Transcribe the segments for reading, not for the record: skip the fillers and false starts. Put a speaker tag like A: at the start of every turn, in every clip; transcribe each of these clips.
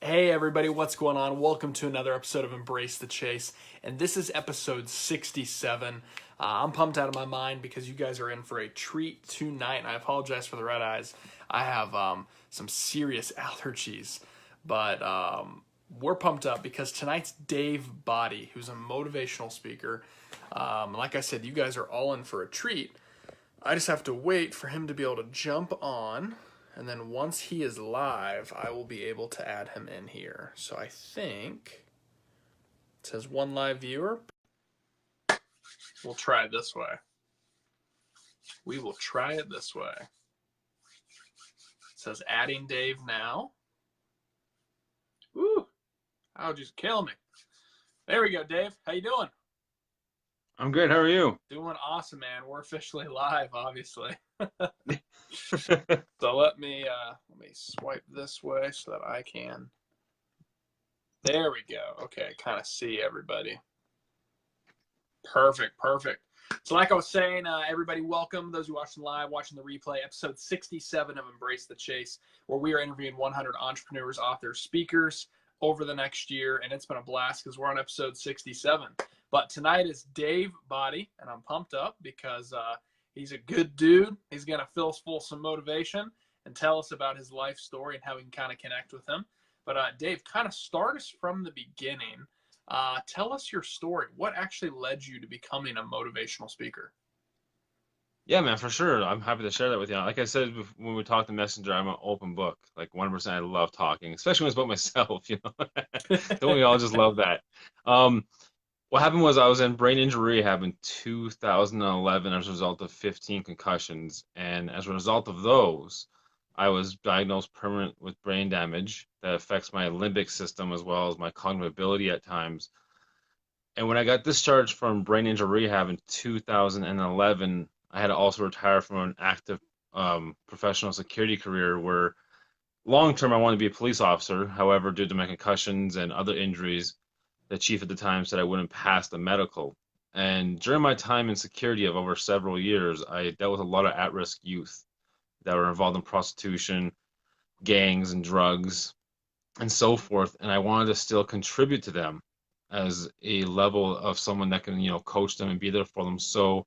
A: Hey everybody, what's going on? Welcome to another episode of Embrace the Chase, and this is episode 67. I'm pumped out of my mind because you guys are in for a treat tonight, and I apologize for the red eyes. I have some serious allergies, but we're pumped up because tonight's Dave Boddy, who's a motivational speaker. Like I said, you guys are all in for a treat. I just have to wait for him to be able to jump on, and then once he is live, I will be able to add him in here. So I think it says one live viewer. We'll try it this way. We will try it this way. It says adding Dave now. Ooh, allergies kill me. There we go, Dave. How you doing?
B: I'm good. How are you?
A: Doing awesome, man. We're officially live, obviously. So let me swipe this way so that I can. There we go. Okay, kind of see everybody. Perfect. So like I was saying, everybody welcome, those who watching live, watching the replay, episode 67 of Embrace the Chase, where we are interviewing 100 entrepreneurs, authors, speakers over the next year, and it's been a blast because we're on episode 67. But tonight is Dave Boddy, and I'm pumped up because he's a good dude. He's going to fill us full of some motivation and tell us about his life story and how we can kind of connect with him. But Dave, kind of start us from the beginning. Tell us your story. What actually led you to becoming a motivational speaker?
B: Yeah, man, for sure. I'm happy to share that with you. Like I said when we talked to Messenger, I'm an open book. Like 100%, I love talking, especially when it's about myself, you know. Don't we all just love that? Um, what happened was I was in brain injury rehab in 2011 as a result of 15 concussions, and as a result of those, I was diagnosed permanent with brain damage that affects my limbic system as well as my cognitive ability at times. And when I got discharged from brain injury rehab in 2011, I had to also retire from an active professional security career where long term I wanted to be a police officer. However, due to my concussions and other injuries, the chief at the time said I wouldn't pass the medical. And during my time in security of over several years, I dealt with a lot of at-risk youth that were involved in prostitution, gangs, and drugs, and so forth. And I wanted to still contribute to them as a level of someone that can, coach them and be there for them. So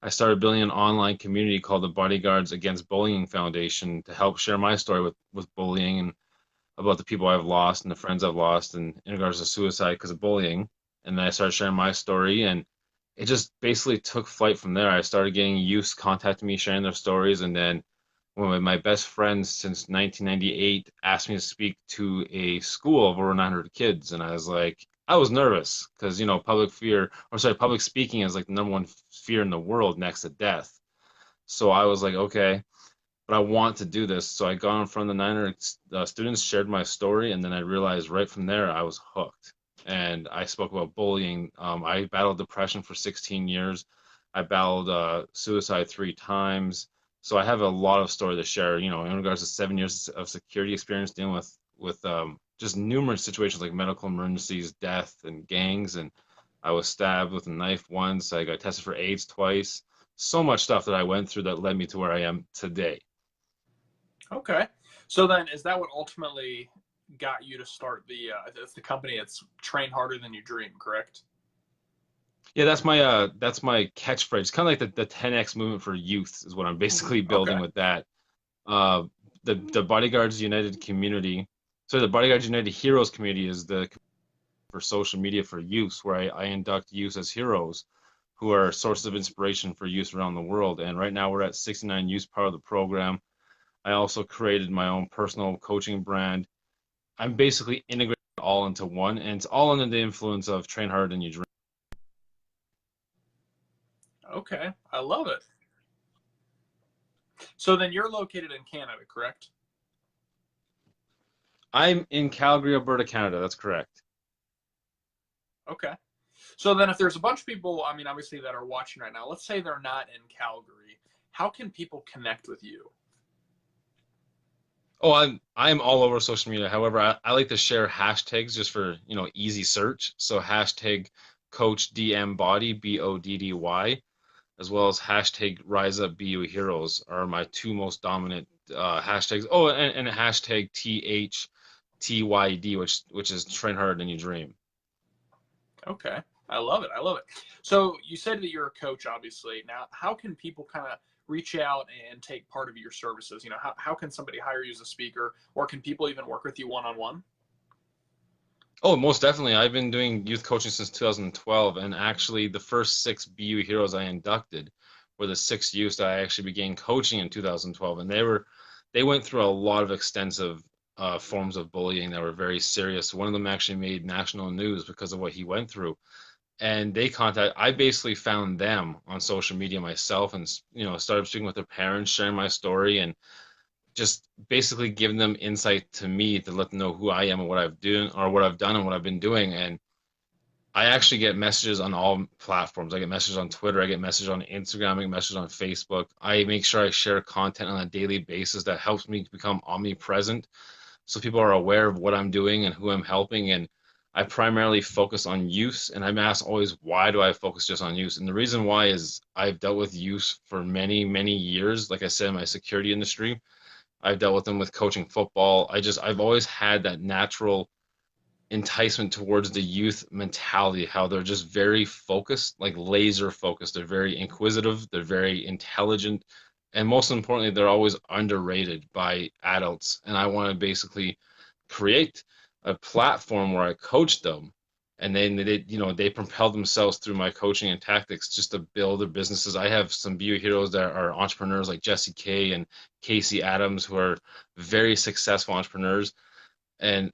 B: I started building an online community called the Bodyguards Against Bullying Foundation to help share my story with bullying and about the people I've lost and the friends I've lost and in regards to suicide because of bullying. And then I started sharing my story and it just basically took flight from there. I started getting youth contacting me, sharing their stories, and then one of my best friends since 1998 asked me to speak to a school of over 900 kids, and I was nervous because public speaking is like the number one fear in the world next to death. So I was like, okay, but I want to do this. So I got in front of the 900 students, shared my story, and then I realized right from there I was hooked. And I spoke about bullying. I battled depression for 16 years. I battled suicide 3 times. So I have a lot of story to share, in regards to 7 years of security experience dealing with just numerous situations like medical emergencies, death, and gangs. And I was stabbed with a knife once. I got tested for AIDS twice. So much stuff that I went through that led me to where I am today.
A: Okay. So then is that what ultimately got you to start the company that's Train Harder Than You Dream, correct?
B: Yeah, that's my catchphrase. Kind of like the 10x movement for youth is what I'm basically
A: Okay.
B: building with that. Uh, the Bodyguards United community. So the Bodyguards United Heroes community is the for social media for youth, where I induct youth as heroes who are sources of inspiration for youth around the world. And right now we're at 69 youth part of the program. I also created my own personal coaching brand. I'm basically integrating it all into one, and it's all under the influence of Train Harder Than You Dream.
A: Okay. I love it. So then you're located in Canada, correct?
B: I'm in Calgary, Alberta, Canada. That's correct.
A: Okay. So then if there's a bunch of people, I mean, obviously that are watching right now, let's say they're not in Calgary, how can people connect with you?
B: Oh, I'm all over social media. However, I like to share hashtags just for, easy search. So hashtag Coach DM Body, Boddy, as well as hashtag Rise Up BU Heroes are my two most dominant hashtags. Oh, and hashtag TYD, which is train harder than you dream.
A: Okay. I love it. I love it. So you said that you're a coach, obviously. Now, how can people kind of reach out and take part of your services? You know, how can somebody hire you as a speaker, or can people even work with you one-on-one?
B: Oh, most definitely. I've been doing youth coaching since 2012, and actually the first six BU heroes I inducted were the six youths that I actually began coaching in 2012, and they went through a lot of extensive forms of bullying that were very serious. One of them actually made national news because of what he went through, and I basically found them on social media myself, and started speaking with their parents, sharing my story, and just basically giving them insight to me to let them know who I am and what I've done and what I've been doing. And I actually get messages on all platforms. I get messages on Twitter, I get messages on Instagram, I get messages on Facebook. I make sure I share content on a daily basis that helps me become omnipresent so people are aware of what I'm doing and who I'm helping. And I primarily focus on use, and I'm asked always, why do I focus just on use? And the reason why is I've dealt with use for many, many years. Like I said, in my security industry, I've dealt with them with coaching football. I've always had that natural enticement towards the youth mentality, how they're just very focused, like laser focused. They're very inquisitive, they're very intelligent, and most importantly, they're always underrated by adults. And I want to basically create a platform where I coach them, and then they propel themselves through my coaching and tactics just to build their businesses. I have some BU heroes that are entrepreneurs like Jesse K and Casey Adams, who are very successful entrepreneurs. And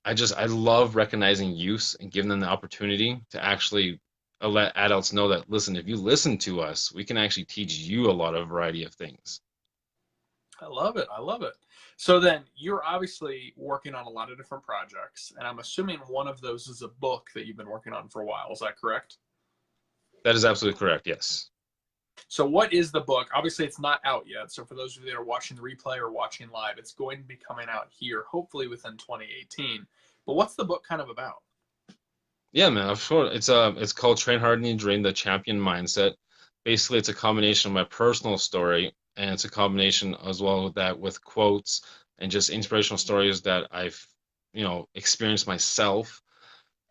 B: I love recognizing youth and giving them the opportunity to actually let adults know that, listen, if you listen to us, we can actually teach you a lot of variety of things.
A: I love it. I love it. So then you're obviously working on a lot of different projects, and I'm assuming one of those is a book that you've been working on for a while. Is that correct?
B: That is absolutely correct. Yes.
A: So what is the book? Obviously, it's not out yet. So for those of you that are watching the replay or watching live, it's going to be coming out here, hopefully within 2018. But what's the book kind of about?
B: Yeah, man, of course. It's called Train Hard and You Dream, the Champion Mindset. Basically, it's a combination of my personal story, and it's a combination as well with that with quotes and just inspirational stories that I've, experienced myself.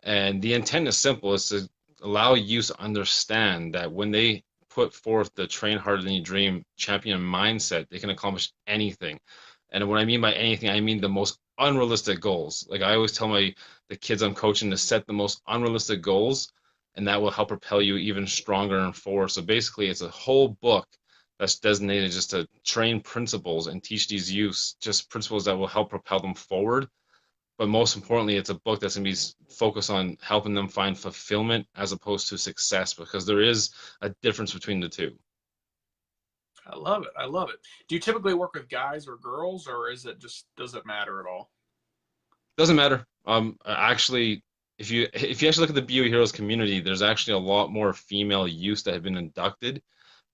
B: And the intent is simple, is to allow youth to understand that when they put forth the train harder than you dream champion mindset, they can accomplish anything. And what I mean by anything, I mean the most unrealistic goals. Like I always tell the kids I'm coaching to set the most unrealistic goals, and that will help propel you even stronger and forward. So basically, it's a whole book that's designated just to train principles and teach these youths just principles that will help propel them forward. But most importantly, it's a book that's going to be focused on helping them find fulfillment as opposed to success, because there is a difference between the two.
A: I love it. I love it. Do you typically work with guys or girls, or is it just, does it matter at all?
B: Doesn't matter. Actually, if you actually look at the BU Heroes community, there's actually a lot more female youths that have been inducted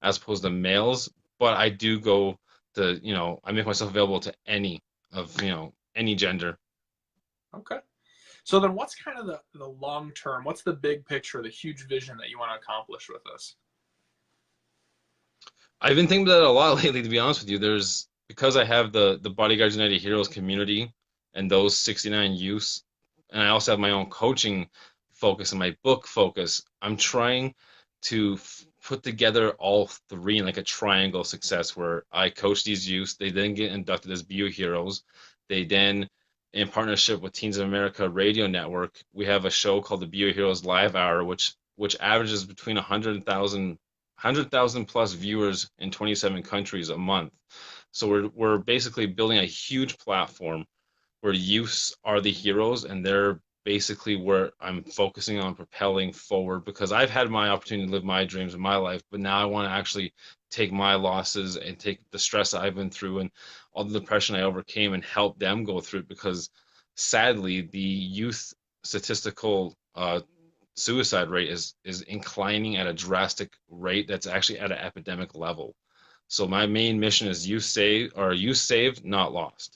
B: as opposed to males. But I do go to, I make myself available to any gender.
A: Okay. So then what's kind of the long term, what's the big picture, the huge vision that you want to accomplish with this?
B: I've been thinking about that a lot lately, to be honest with you. Because I have the Bodyguards United Heroes community and those 69 youths, and I also have my own coaching focus and my book focus. I'm trying to put together all three in like a triangle success where I coach these youths, they then get inducted as BU heroes. They then, in partnership with Teens of America Radio Network, we have a show called the BU Heroes Live Hour, which averages between 100,000 plus viewers in 27 countries a month. So we're basically building a huge platform where youths are the heroes, and they're basically where I'm focusing on propelling forward, because I've had my opportunity to live my dreams in my life, but now I want to actually take my losses and take the stress I've been through and all the depression I overcame and help them go through it, because sadly the youth statistical suicide rate is inclining at a drastic rate that's actually at an epidemic level. So my main mission is youth saved, not lost.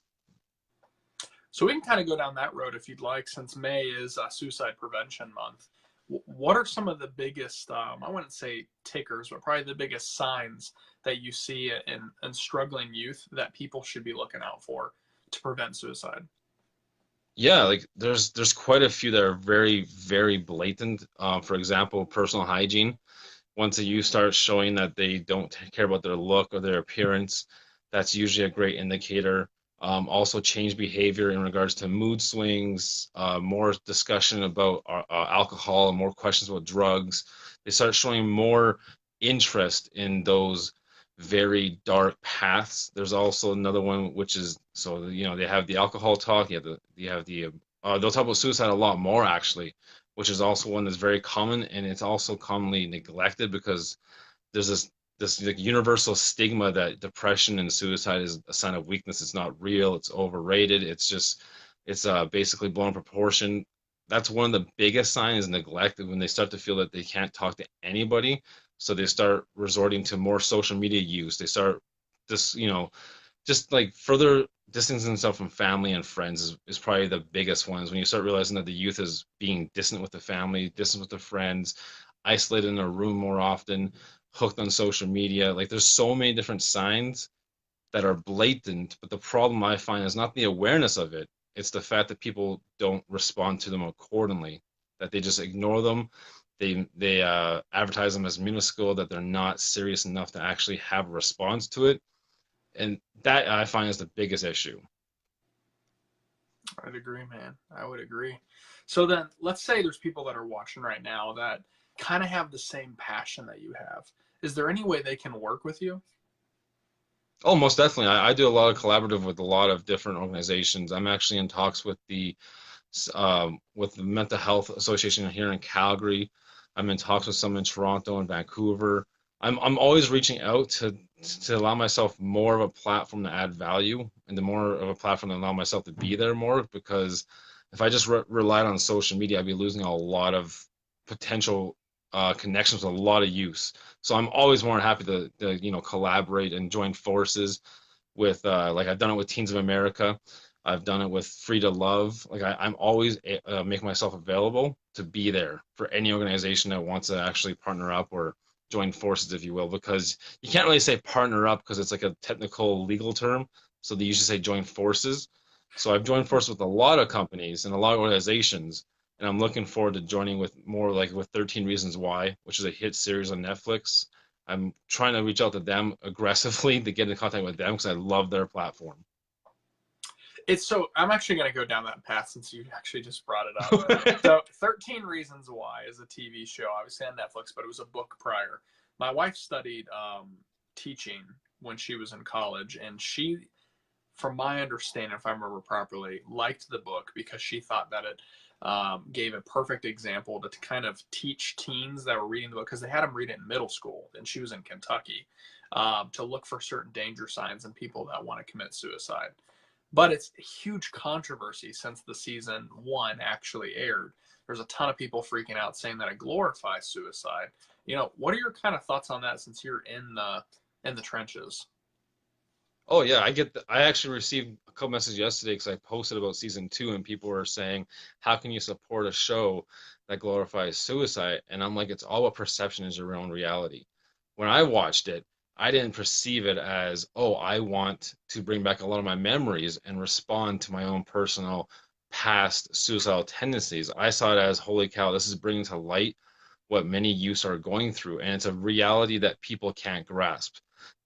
A: So we can kind of go down that road if you'd like, since May is Suicide Prevention Month. What are some of the biggest, I wouldn't say tickers, but probably the biggest signs that you see in struggling youth that people should be looking out for to prevent suicide?
B: Yeah, like there's quite a few that are very, very blatant. For example, personal hygiene. Once you start showing that they don't care about their look or their appearance, that's usually a great indicator. Also, change behavior in regards to mood swings, more discussion about alcohol, and more questions about drugs. They start showing more interest in those very dark paths. There's also another one which is so they have the alcohol talk, they'll talk about suicide a lot more actually, which is also one that's very common, and it's also commonly neglected because there's this like universal stigma that depression and suicide is a sign of weakness. It's not real. It's overrated. It's basically blown proportion. That's one of the biggest signs is neglect when they start to feel that they can't talk to anybody. So they start resorting to more social media use. They start this, just like further distancing themselves from family and friends is probably the biggest ones when you start realizing that the youth is being distant with the family, distant with the friends, isolated in a room more often, hooked on social media. Like there's so many different signs that are blatant, but the problem I find is not the awareness of it, it's the fact that people don't respond to them accordingly, that they just ignore them. They advertise them as minuscule, that they're not serious enough to actually have a response to it, and that I find is the biggest issue.
A: I'd agree, man. I would agree. So then, let's say there's people that are watching right now that kind of have the same passion that you have. Is there any way they can work with you?
B: Oh, most definitely. I do a lot of collaborative with a lot of different organizations. I'm actually in talks with the Mental Health Association here in Calgary. I'm in talks with some in Toronto and Vancouver. I'm always reaching out to allow myself more of a platform to add value and the more of a platform to allow myself to be there more, because if I just relied on social media, I'd be losing a lot of potential connections with a lot of use. So I'm always more than happy to collaborate and join forces with like I've done it with Teens of America. I've done it with Free to Love. Like I'm always make myself available to be there for any organization that wants to actually partner up or join forces, if you will, because you can't really say partner up because it's like a technical legal term. So they usually say join forces. So I've joined forces with a lot of companies and a lot of organizations, and I'm looking forward to joining with more like with 13 Reasons Why, which is a hit series on Netflix. I'm trying to reach out to them aggressively to get in contact with them because I love their platform.
A: It's so I'm actually going to go down that path since you actually just brought it up. So 13 Reasons Why is a TV show, obviously on Netflix, but it was a book prior. My wife studied teaching when she was in college, and she, from my understanding, if I remember properly, liked the book because she thought that it gave a perfect example to kind of teach teens that were reading the book, because they had them read it in middle school, and she was in Kentucky, to look for certain danger signs in people that want to commit suicide. But it's a huge controversy since the season one actually aired. There's a ton of people freaking out saying that it glorifies suicide. What are your kind of thoughts on that since you're in the trenches?
B: Oh yeah, I actually received a couple messages yesterday because I posted about season two, and people were saying, "How can you support a show that glorifies suicide?" And I'm like, "It's all what perception is your own reality." When I watched it, I didn't perceive it as, "Oh, I want to bring back a lot of my memories and respond to my own personal past suicidal tendencies." I saw it as, "Holy cow, this is bringing to light what many youths are going through, and it's a reality that people can't grasp."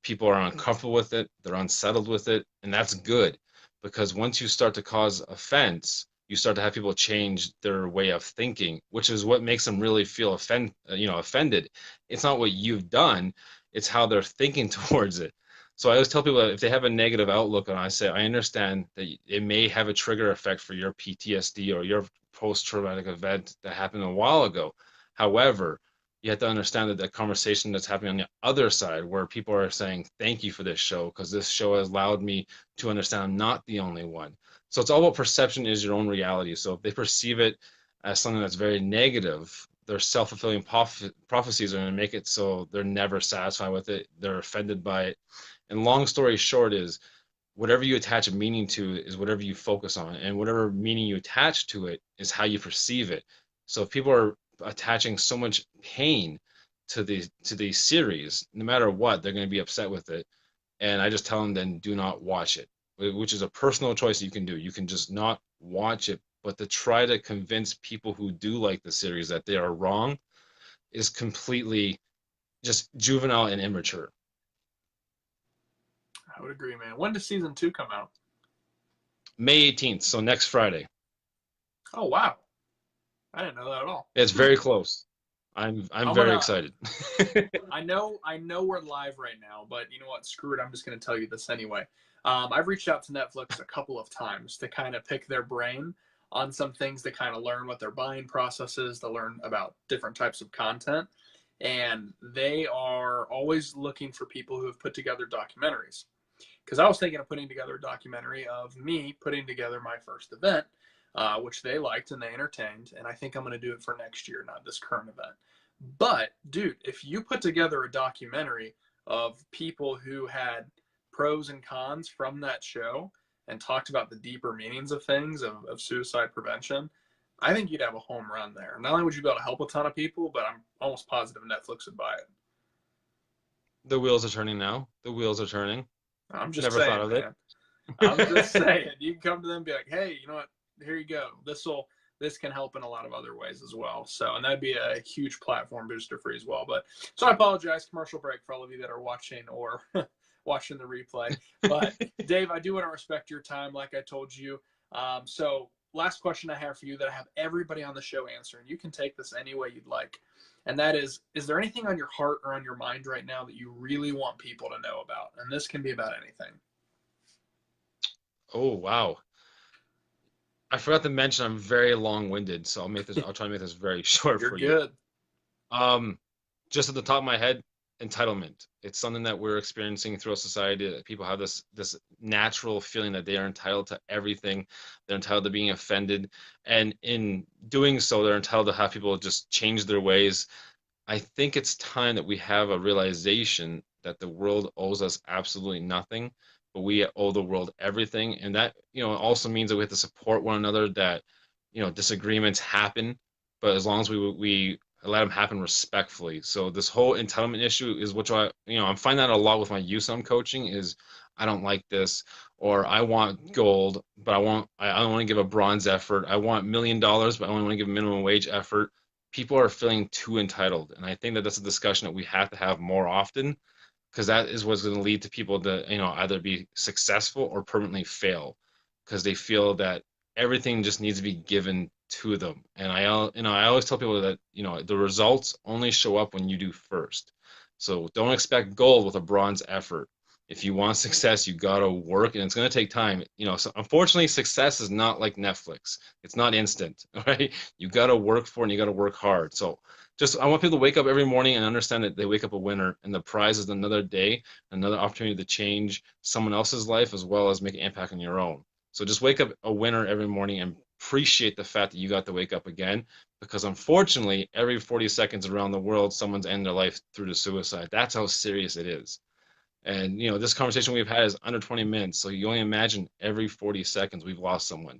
B: People are uncomfortable with it, they're unsettled with it, and that's good because once you start to cause offense, you start to have people change their way of thinking, which is what makes them really feel offended. It's not what you've done, it's how they're thinking towards it. So I always tell people that if they have a negative outlook, and I say, I understand that it may have a trigger effect for your PTSD or your post-traumatic event that happened a while ago. However, you have to understand that the conversation that's happening on the other side, where people are saying, thank you for this show, because this show has allowed me to understand I'm not the only one. So it's all about perception is your own reality. So if they perceive it as something that's very negative, their self-fulfilling prophecies are going to make it so they're never satisfied with it. They're offended by it. And long story short is whatever you attach a meaning to is whatever you focus on, and whatever meaning you attach to it is how you perceive it. So if people are attaching so much pain to the series, no matter what, they're going to be upset with it. And I just tell them then do not watch it, which is a personal choice you can do. You can just not watch it, but to try to convince people who do like the series that they are wrong is completely just juvenile and immature.
A: I would agree, man. When does season 2 come out?
B: May 18th, so next Friday.
A: Oh, wow. I didn't know that at all.
B: It's very close. I'm
A: I'm
B: very
A: gonna.
B: excited.
A: I know we're live right now, but you know what? Screw it. I'm just gonna tell you this anyway. I've reached out to Netflix a couple of times to kind of pick their brain on some things, to kind of learn what their buying process is, to learn about different types of content, and they are always looking for people who have put together documentaries. Because I was thinking of putting together a documentary of me putting together my first event, which they liked and they entertained, and I think I'm going to do it for next year, not this current event. But dude, if you put together a documentary of people who had pros and cons from that show and talked about the deeper meanings of things of suicide prevention, I think you'd have a home run there. Not only would you be able to help a ton of people, but I'm almost positive Netflix would buy it.
B: The wheels are turning now. The wheels are turning.
A: I'm just
B: Never thought
A: saying,
B: of it.
A: man. I'm just saying. You can come to them and be like, hey, you know what? Here you go. This can help in a lot of other ways as well. So, and that'd be a huge platform booster for you as well. But so I apologize, commercial break for all of you that are watching or watching the replay. But Dave, I do want to respect your time, like I told you. So last question I have for you that I have everybody on the show answer, and you can take this any way you'd like. And that is there anything on your heart or on your mind right now that you really want people to know about? And this can be about anything.
B: Oh, wow. I forgot to mention I'm very long-winded, so I'll try to make this very short
A: You're
B: for you.
A: good.
B: Um, just at the top of my head, entitlement. It's something that we're experiencing throughout society, that people have this natural feeling that they are entitled to everything. They're entitled to being offended, and in doing so, they're entitled to have people just change their ways. I think it's time that we have a realization that the world owes us absolutely nothing, but we owe the world everything. And that, also means that we have to support one another, that, disagreements happen, but as long as we let them happen respectfully. So this whole entitlement issue is what I'm finding that a lot with my youth I'm coaching is I don't like this, or I want gold, but I don't want to give a bronze effort. I want $1 million, but I only want to give minimum wage effort. People are feeling too entitled, and I think that that's a discussion that we have to have more often, because that is what's going to lead to people to either be successful or permanently fail, because they feel that everything just needs to be given to them. And I always tell people that the results only show up when you do first. So don't expect gold with a bronze effort. If you want success, you gotta work, and it's gonna take time. So unfortunately, success is not like Netflix. It's not instant, right? You gotta work for it, and you gotta work hard. So just I want people to wake up every morning and understand that they wake up a winner, and the prize is another day, another opportunity to change someone else's life as well as make an impact on your own. So just wake up a winner every morning and appreciate the fact that you got to wake up again, because unfortunately, every 40 seconds around the world, someone's ending their life through the suicide. That's how serious it is. And this conversation we've had is under 20 minutes, so you only imagine every 40 seconds we've lost someone.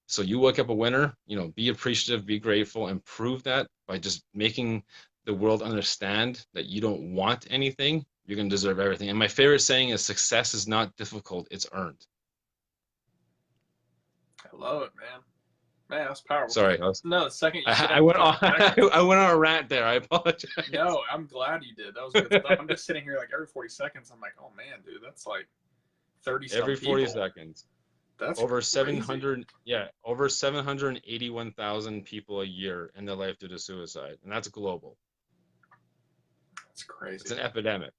B: So you wake up a winner, be appreciative, be grateful, and prove that by just making the world understand that you don't want anything, you're going to deserve everything. And my favorite saying is success is not difficult, it's earned.
A: I love it, man. Man, that's powerful.
B: Sorry,
A: No, the second you said
B: I went on
A: it,
B: I went on a rant there. I apologize.
A: no, I'm glad you did. That was good stuff. I'm just sitting here like every 40 seconds. I'm like, oh man, dude, that's like 30 some
B: Every 40
A: people.
B: seconds.
A: That's
B: Over
A: crazy.
B: 700, yeah, over 781,000 people a year end their life due to suicide, and that's global.
A: That's crazy.
B: It's an epidemic.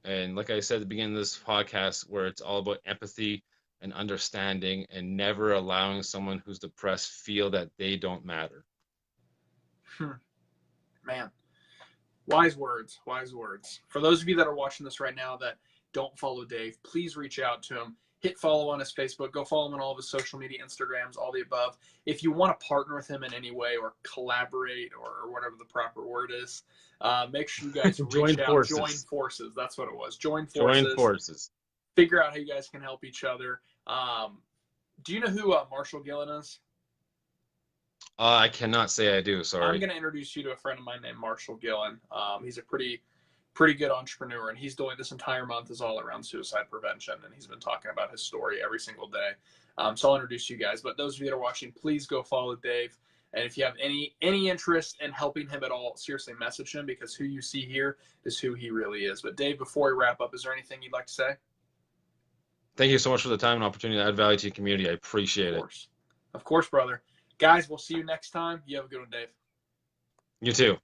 B: And like I said at the beginning of this podcast, where it's all about empathy and understanding and never allowing someone who's depressed feel that they don't matter.
A: Man, wise words, wise words. For those of you that are watching this right now that don't follow Dave, please reach out to him. Hit follow on his Facebook. Go follow him on all of his social media, Instagrams, all the above. If you want to partner with him in any way or collaborate or whatever the proper word is, make sure you guys reach out.
B: Forces.
A: Join forces. That's what it was. Join
B: forces.
A: Figure out how you guys can help each other. Do you know who Marshall Gillen is?
B: I cannot say I do. Sorry.
A: I'm going to introduce you to a friend of mine named Marshall Gillen. He's a pretty good entrepreneur, and he's doing this entire month is all around suicide prevention, and he's been talking about his story every single day. So I'll introduce you guys. But those of you that are watching, please go follow Dave. And if you have any interest in helping him at all, seriously message him, because who you see here is who he really is. But Dave, before we wrap up, is there anything you'd like to say?
B: Thank you so much for the time and opportunity to add value to your community. I appreciate it.
A: Of course, brother. Guys, we'll see you next time. You have a good one, Dave.
B: You too.